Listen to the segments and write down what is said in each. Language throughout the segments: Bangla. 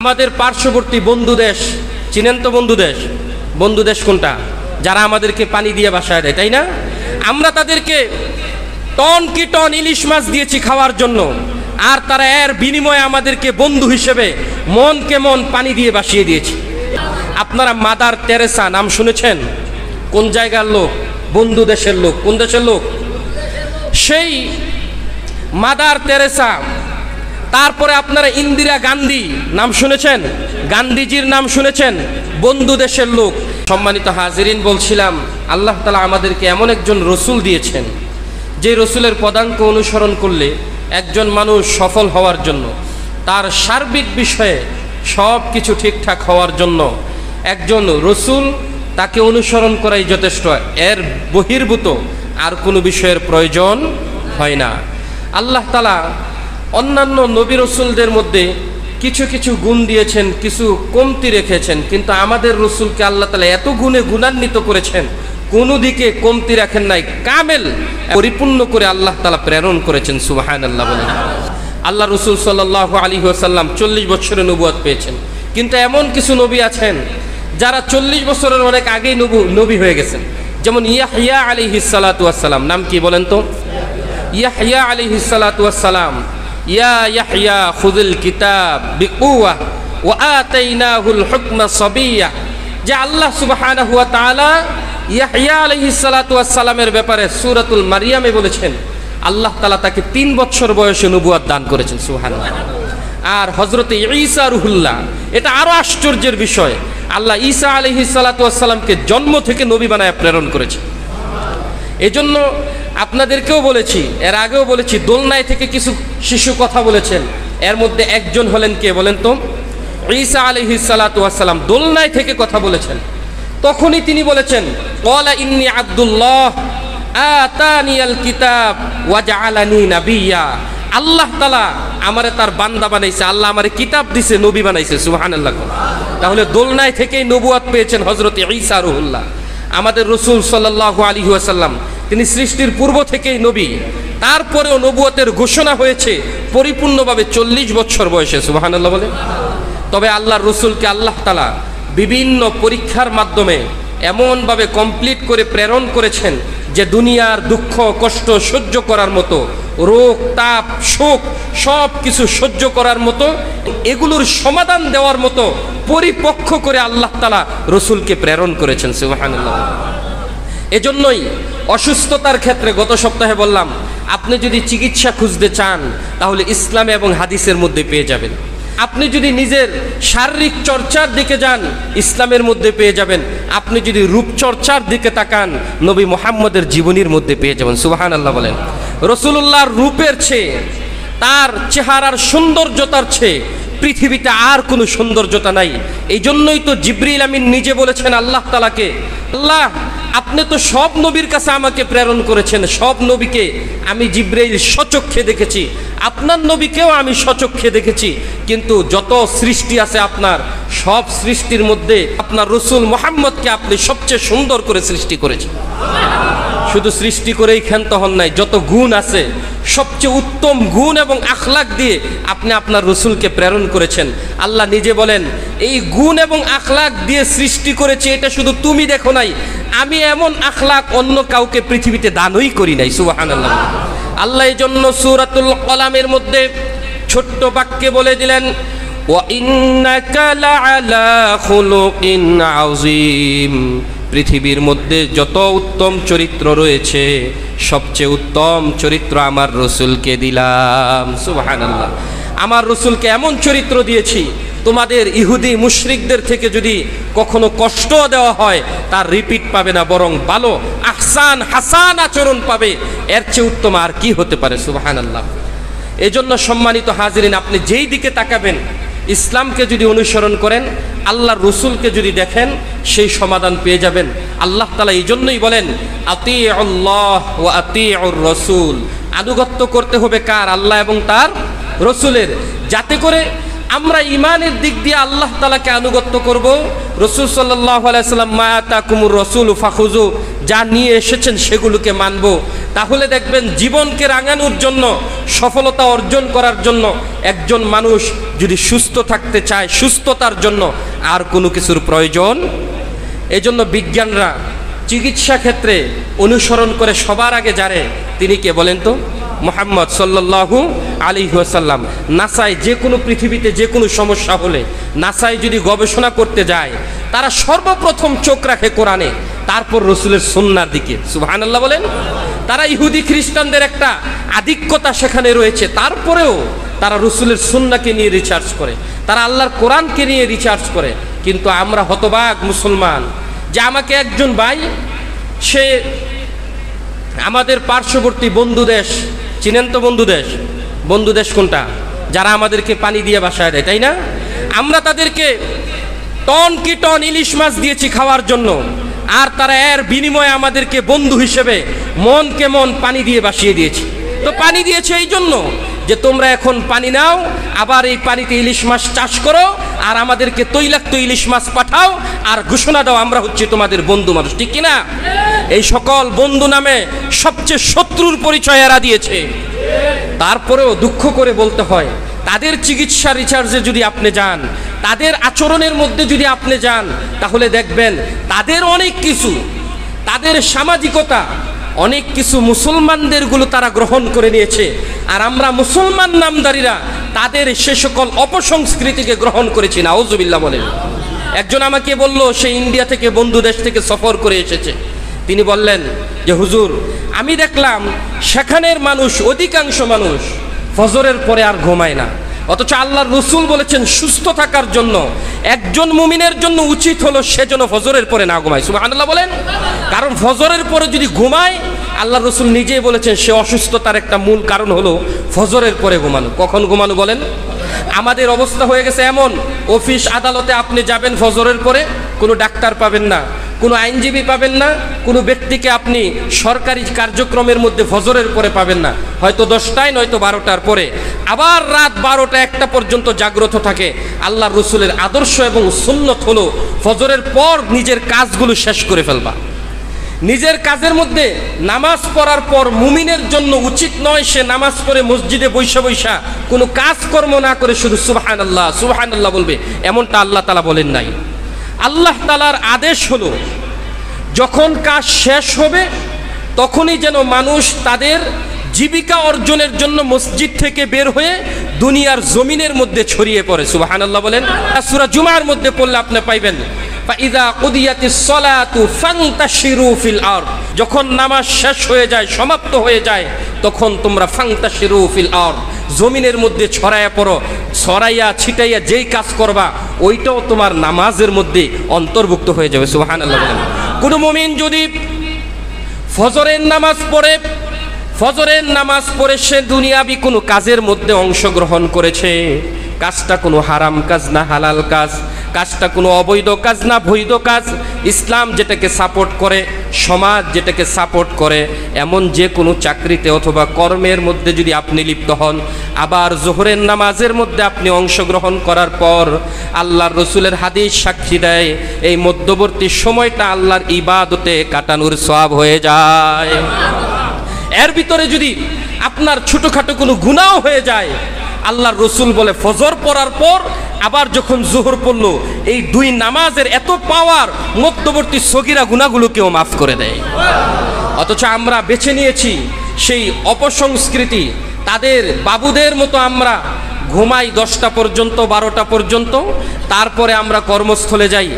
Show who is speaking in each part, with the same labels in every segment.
Speaker 1: আমাদের পার্শ্ববর্তী বন্ধু দেশ চিনেন তো? বন্ধু দেশ কোনটা? যারা আমাদেরকে পানি দিয়ে বাসায় দেয়, তাই না? আমরা তাদেরকে টন কি টন ইলিশ মাছ দিয়েছি খাওয়ার জন্য, আর তারা এর বিনিময়ে আমাদেরকে বন্ধু হিসেবে মনকে মন পানি দিয়ে বাসিয়ে দিয়েছে। আপনারা মাদার তেরেসা নাম শুনেছেন? কোন জায়গার লোক? বন্ধু দেশের লোক। কোন দেশের লোক? সেই মাদার তেরেসা। তারপরে আপনারা ইন্দিরা গান্ধী নাম শুনেছেন? গান্ধীজির নাম শুনেছেন? বন্ধু দেশের লোক। সম্মানিত হাজিরিন, বলছিলাম আল্লাহ তাআলা আমাদেরকে এমন একজন রসুল দিয়েছেন যে রসুলের পদাঙ্ক অনুসরণ করলে একজন মানুষ সফল হওয়ার জন্য, তার সার্বিক বিষয়ে সব কিছু ঠিকঠাক হওয়ার জন্য একজন রসুল তাকে অনুসরণ করাই যথেষ্ট। এর বহির্ভূত আর কোনো বিষয়ের প্রয়োজন হয় না। আল্লাহ তাআলা অন্যান্য নবী রসুলদের মধ্যে কিছু কিছু গুণ দিয়েছেন, কিছু কমতি রেখেছেন, কিন্তু আমাদের রসুলকে আল্লাহ তাআলা এত গুণে গুণান্বিত করেছেন, কোনো দিকে কমতি রাখেন নাই, কামেল পরিপূর্ণ করে আল্লাহ তাআলা প্রেরণ করেছেন। সুবহানাল্লাহ বলেন। আল্লাহ রসুল সাল্লাল্লাহু আলাইহি ওয়াসাল্লাম 40 বছরের নবুয়ত পেয়েছেন, কিন্তু এমন কিছু নবী আছেন যারা 40 বছরের অনেক আগেই নবী হয়ে গেছেন। যেমন ইয়াহইয়া আলাইহিস সালাতু ওয়াস সালাম। নাম কি বলেন তো? ইয়াহইয়া আলাইহিস সালাতু ওয়াস সালাম। ইয়া ইয়াহইয়া খুযুল কিতাব বিকুওয়া ওয়া আতাইনাহুল হুকমা সাবিয়্যা। যে আল্লাহ সুবহানাহু ওয়া তাআলা ইয়াহইয়া আলাইহিস সালাতু ওয়াস সালামের ব্যাপারে সূরাতুল মারইয়ামে বলেছেন আল্লাহ তাআলা তাকে 3 বছর বয়সে নবুয়ত দান করেছেন। সুবহানাল্লাহ। আর হযরত ঈসা রুহুল্লাহ, এটা আরো আশ্চর্যের বিষয়, আল্লাহ ঈসা আলাইহিস সালাতু ওয়াস সালামকে জন্ম থেকে নবী বানায় প্রেরণ করেছে। এজন্য আপনাদেরকেও বলেছি, এর আগেও বলেছি, দোলনায় থেকে কিছু শিশু কথা বলেছেন, এর মধ্যে একজন হলেন কে বলেন তো? ঈসা আলাইহিস সালাতু ওয়াস সালাম দোলনায় থেকে কথা বলেছেন। তখনই তিনি বলেছেন, ক্বালা ইন্নী আব্দুল্লাহ আতানিয়াল কিতাব ওয়া জাআলানি নাবিয়্যা। আল্লাহ তাআলা আমারে তার বান্দা বানাইছে, আল্লাহ আমারে কিতাব দিছে, নবী বানাইছে। সুবহানাল্লাহ। তাহলে দোলনায় থেকেই নবুয়ত পেয়েছেন হযরত ঈসা রুহুল্লাহ। আমাদের রাসূল সাল্লাল্লাহু আলাইহি ওয়াসাল্লাম তিনি সৃষ্টির পূর্ব থেকেই নবী, তারপরেও নবুয়তের ঘোষণা হয়েছে পরিপূর্ণভাবে 40 বছর বয়সে। সুবহানাল্লাহ বলে। তবে আল্লাহর রাসূলকে আল্লাহ তাআলা বিভিন্ন পরীক্ষার মাধ্যমে এমনভাবে কমপ্লিট করে প্রেরণ করেছেন যে দুনিয়ার দুঃখ কষ্ট সহ্য করার মতো, রোগ তাপ শোক সব কিছু সহ্য করার মতো, এগুলোর সমাধান দেওয়ার মতো পরিপক্ষ করে আল্লাহ তাআলা রসুলকে প্রেরণ করেছেন। সুবহানাল্লাহ। এজন্যই অসুস্থতার ক্ষেত্রে গত সপ্তাহে বললাম, আপনি যদি চিকিৎসা খুঁজতে চান তাহলে ইসলামে এবং হাদিসের মধ্যে পেয়ে যাবেন। আপনি যদি নিজের শারীরিক চর্চার দিকে যান, ইসলামের মধ্যে পেয়ে যাবেন। আপনি যদি রূপচর্চার দিকে তাকান, নবী মুহাম্মদের জীবনীর মধ্যে পেয়ে যাবেন। সুবহানাল্লাহ বলেন। রাসূলুল্লাহর রূপের চেয়ে, তার চেহারার সৌন্দর্যতার চেয়ে পৃথিবীতে আর কোনো সৌন্দর্যতা নাই। এই জন্যই তো জিবরিল আমিন নিজে বলেছেন আল্লাহ তাআলাকে, আল্লাহ আপনি তো সব নবীর কাছে আমাকে প্রেরণ করেছেন, সব নবীকে আমি জিবরাইল স্বচক্ষে দেখেছি, আপনার নবীকেও আমি স্বচক্ষে দেখেছি, কিন্তু যত সৃষ্টি আছে আপনার, সব সৃষ্টির মধ্যে আপনার রসুল মুহাম্মদকে আপনি সবচেয়ে সুন্দর করে সৃষ্টি করেছেন। শুধু সৃষ্টি করেই ক্ষান্ত হন নাই, যত গুণ আছে সবচেয়ে উত্তম গুণ এবং আখলাক দিয়ে আপনি আপনার রসুলকে প্রেরণ করেছেন। আল্লাহ নিজে বলেন, এই গুণ এবং আখলাক দিয়ে সৃষ্টি করেছি, এটা শুধু তুমি দেখো নাই, আমি এমন আখলাক অন্য কাউকে পৃথিবীতে দানই করি নাই। সুবহানাল্লাহ। আল্লাহ এই জন্য সূরাতুল কলামের মধ্যে ছোট্ট বাক্যে বলে দিলেন, ওয়া ইন্নাকা লাআলা খুলুকিন আযীম। পৃথিবীর মধ্যে যত উত্তম চরিত্র রয়েছে, সবচেয়ে উত্তম চরিত্র আমার রসুলকে দিলাম। সুবহানাল্লাহ। আমার রসুলকে এমন চরিত্র দিয়েছি, তোমাদের ইহুদি মুশরিকদের থেকে যদি কখনো কষ্ট দেওয়া হয় তার রিপিট পাবে না, বরং ভালো আহসান হাসান আচরণ পাবে। এর চেয়ে উত্তম আর কি হতে পারে? সুবহানাল্লাহ। এজন্য সম্মানিত হাজিরিন, আপনি যেই দিকে তাকাবেন, ইসলামকে যদি অনুসরণ করেন, আল্লাহর রসুলকে যদি দেখেন, সেই সমাধান পেয়ে যাবেন। আল্লাহ তাআলা এই জন্যই বলেন, আতিউল্লাহ ওয়া আতিউর রাসূল। আনুগত্য করতে হবে কার? আল্লাহ এবং তার রসুলের, যাতে করে আমরা ইমানের দিক দিয়ে আল্লাহ তাআলাকে আনুগত্য করব। রাসূল সাল্লাল্লাহু আলাইহি সাল্লাম মা আতাকুমুর রাসূলু ফাখুযু, যা নিয়ে এসেছেন সেগুলোকে মানব। তাহলে দেখবেন জীবনকে রাঙানোর জন্য, সফলতা অর্জন করার জন্য একজন মানুষ যদি সুস্থ থাকতে চায়, সুস্থতার জন্য আর কোনো কিছুর প্রয়োজন। এজন্য বিজ্ঞানরা চিকিৎসা ক্ষেত্রে অনুসরণ করে সবার আগে যারে, তিনি কে বলেন তো? মুহাম্মদ সাল্লাল্লাহু আলাইহি ওয়াসাল্লাম। নাসায় যে কোনো পৃথিবীতে যে কোনো সমস্যা হলে নাসায় যদি গবেষণা করতে যায়, তারা সর্বপ্রথম চোখ রাখে কোরআনে, তারপর রসুলের সুন্নাহর দিকে। সুবহানাল্লাহ বলেন। তারা ইহুদি খ্রিস্টানদের একটা আধিক্যতা সেখানে রয়েছে, তারপরেও তারা রসুলের সুন্নাহকে নিয়ে রিসার্চ করে, তারা আল্লাহর কোরআনকে নিয়ে রিসার্চ করে। কিন্তু আমরা হতবাক মুসলমান, যে আমাকে একজন ভাই, সে আমাদের পার্শ্ববর্তী বন্ধু দেশ, চিনেন তো বন্ধু দেশ? বন্ধু দেশ কোনটা? যারা আমাদেরকে পানি দিয়ে বাসায় দেয়, তাই না? আমরা তাদেরকে টন কি টন ইলিশ মাছ দিয়েছি খাওয়ার জন্য, আর তারা এর বিনিময়ে আমাদেরকে বন্ধু হিসেবে মনকে মন পানি দিয়ে বাসিয়ে দিয়েছে। তো পানি দিয়েছে এই জন্য যে তোমরা এখন পানি নাও, আবার এই পানিতে ইলিশ মাছ চাষ করো, আর আমাদেরকে তৈলাক্ত ইলিশ মাছ পাঠাও, আর ঘোষণা দাও আমরা হচ্ছে তোমাদের বন্ধু মানুষ, ঠিক কিনা? এই সকল বন্ধু নামে সবচেয়ে শত্রুর পরিচয় এরা দিয়েছে। তারপরেও দুঃখ করে বলতে হয়, তাদের চিকিৎসা রিসার্চে যদি আপনি যান, তাদের আচরণের মধ্যে যদি আপনি যান, তাহলে দেখবেন তাদের অনেক কিছু, তাদের সামাজিকতা, অনেক কিছু মুসলমানদেরগুলো তারা গ্রহণ করে নিয়েছে। আর আমরা মুসলমান নামদারিরা তাদের সে সকল অপসংস্কৃতিকে গ্রহণ করেছি। নাউজুবিল্লাহ বলেন। একজন আমাকে বলল, সে ইন্ডিয়া থেকে, বন্ধু দেশ থেকে সফর করে এসেছে। তিনি বললেন যে হুজুর, আমি দেখলাম সেখানের মানুষ, অধিকাংশ মানুষ ফজরের পরে আর ঘুমায় না, অথচ আল্লাহর রসুল বলেছেন সুস্থ থাকার জন্য একজন মুমিনের জন্য উচিত হলো সে যেন ফজরের পরে না ঘুমায়। সুবহানাল্লাহ বলেন। কারণ ফজরের পরে যদি ঘুমায়, আল্লাহর রসুল নিজেই বলেছেন সে অসুস্থতার একটা মূল কারণ হলো ফজরের পরে ঘুমানো। কখন ঘুমানো বলেন? আমাদের অবস্থা হয়ে গেছে এমন, অফিস আদালতে আপনি যাবেন ফজরের পরে, কোনো ডাক্তার পাবেন না, কোনো আইনজীবী পাবেন না, কোনো ব্যক্তিকে আপনি সরকারি কার্যক্রমের মধ্যে ফজরের পরে পাবেন না, হয়তো 10টায় নয়তো 12টার পরে। আবার রাত 12টা 1টা পর্যন্ত জাগ্রত থাকে। আল্লাহর রসুলের আদর্শ এবং সুন্নত হলো ফজরের পর নিজের কাজগুলো শেষ করে ফেলবা। নিজের কাজের মধ্যে নামাজ পড়ার পর মুমিনের জন্য উচিত নয় সে নামাজ পড়ে মসজিদে বৈশা বৈশা কোনো কাজকর্ম না করে শুধু সুবহানাল্লাহ সুবহানাল্লাহ বলবে, এমনটা আল্লাহ তাআলা বলেন নাই। আল্লাহ তাআলার আদেশ হলো যখন কাজ শেষ হবে তখনই যেন মানুষ তাদের জীবিকা অর্জনের জন্য মসজিদ থেকে বের হয়ে দুনিয়ার জমিনের মধ্যে ছড়িয়ে পড়ে। সুবহানাল্লাহ বলেন। সূরা জুমার মধ্যে পড়লে আপনি পাইবেন, ফাইযা কুদিয়াতিস সালাতু ফান্তাশিরু ফিল আরদ, যখন নামাজ শেষ হয়ে যায়, সমাপ্ত হয়ে যায়, তখন তোমরা ফান্তাশিরু ফিল আরদ, জমিনের মধ্যে ছড়াইয়া পড়ো। ছড়াইয়া ছিটাইয়া যেই কাজ করবা ওইটাও তোমার নামাজের মধ্যে অন্তর্ভুক্ত হয়ে যাবে। সুবহানাল্লাহ বলেন। কোন মুমিন যদি ফজরের নামাজ পড়ে সে দুনিয়াবি কোনো কাজের মধ্যে অংশগ্রহণ করেছে, কাজটা কোনো হারাম কাজ না হালাল কাজ, কাজটা কোনো অবৈধ কাজ না বৈধ কাজ, ইসলাম যেটাকে সাপোর্ট করে, সমাজ যেটাকে সাপোর্ট করে, এমন যে কোনো চাকরিতে অথবা কর্মের মধ্যে যদি আপনি লিপ্ত হন, আবার জোহরের নামাজের মধ্যে আপনি অংশগ্রহণ করার পর আল্লাহর রসুলের হাদিস সাক্ষী দেয় এই মধ্যবর্তী সময়টা আল্লাহর ইবাদতে কাটানোর সওয়াব হয়ে যায়। এর ভিতরে যদি আপনার ছোটখাটো কোনো গুনাহ হয়ে যায়, আল্লাহর রসুল বলে ফজর পড়ার পর আবার যখন জোহর পড়লো, এই দুই নামাজের এত পাওয়ার মধ্যবর্তী সগীরা গুনাহগুলোকেও মাফ করে দেয়। অথচ আমরা বেছে নিয়েছি সেই অপসংস্কৃতি, তাদের বাবুদের মতো আমরা ঘুমাই 10টা পর্যন্ত 12টা পর্যন্ত, তারপরে আমরা কর্মস্থলে যাই,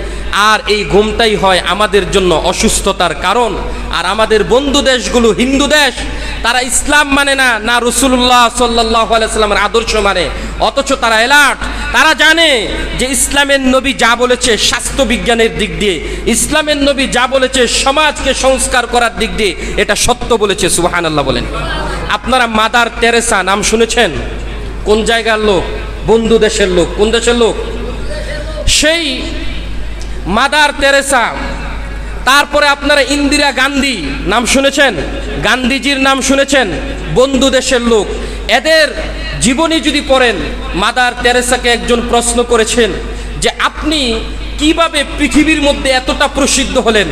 Speaker 1: আর এই ঘুমটাই হয় আমাদের জন্য অসুস্থতার কারণ। আর আমাদের বন্ধু দেশগুলো হিন্দু দেশ, তারা ইসলাম মানে না, না রাসূলুল্লাহ সাল্লাল্লাহু আলাইহি সাল্লামের আদর্শ মানে, অথচ তারা অ্যালার্ট। তারা জানে যে ইসলামের নবী যা বলেছে স্বাস্থ্য বিজ্ঞানের দিক দিয়ে, ইসলামের নবী যা বলেছে সমাজকে সংস্কার করার দিক দিয়ে, এটা সত্য বলেছে। সুবহানাল্লাহ বলেন। আপনারা মাদার তেরেসা নাম শুনেছেন? কোন জায়গার লোক? বন্ধু দেশের লোক। কোন দেশের লোক? সেই মাদার তেরেসা। তারপরে আপনারা ইন্দিরা গান্ধী নাম শুনেছেন? গান্ধীজির নাম শুনেছেন? বন্ধু দেশের লোক। এদের জীবনী যদি পড়েন, মাদার তেরেসাকে একজন প্রশ্ন করেছেন যে আপনি কিভাবে পৃথিবীর মধ্যে এতটা প্রসিদ্ধ হলেন,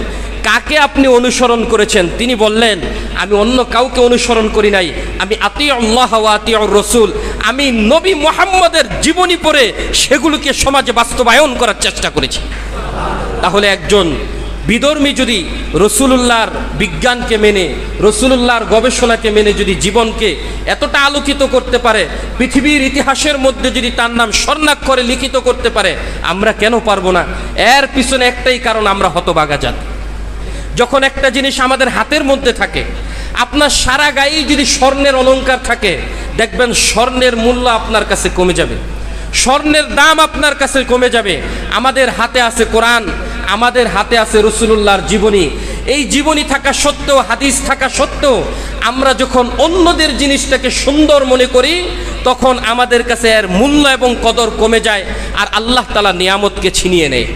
Speaker 1: কাকে আপনি অনুসরণ করেছেন? তিনি বললেন, আমি অন্য কাউকে অনুসরণ করি নাই, আমি আতিউল্লাহ ওয়া আতিউর রাসূল, আমি নবী মুহাম্মদের জীবনী পড়ে সেগুলোকে সমাজে বাস্তবায়ন করার চেষ্টা করেছি। তাহলে একজন বিধর্মী যদি রসুলুল্লাহর বিজ্ঞানকে মেনে, রসুলুল্লাহর গবেষণাকে মেনে যদি জীবনকে এতটা আলোকিত করতে পারে, পৃথিবীর ইতিহাসের মধ্যে যদি তার নাম স্বর্ণাক্ষরে লিখিত করতে পারে, আমরা কেন পারবো না? এর পিছনে একটাই কারণ, আমরা হতভাগা জাতি। যখন একটা জিনিস আমাদের হাতের মধ্যে থাকে, আপনার সারা গায়েই যদি স্বর্ণের অলংকার থাকে, দেখবেন স্বর্ণের মূল্য আপনার কাছে কমে যাবে, স্বর্ণের দাম আপনার কাছে কমে যাবে। আমাদের হাতে আছে কোরআন, আমাদের হাতে আছে রসুলুল্লাহর জীবনী। এই জীবনী থাকা সত্ত্বেও, হাদিস থাকা সত্ত্বেও আমরা যখন অন্যদের জিনিসটাকে সুন্দর মনে করি, তখন আমাদের কাছে এর মূল্য এবং কদর কমে যায়, আর আল্লাহ তাআলা নিয়ামতকে ছিনিয়ে নেয়।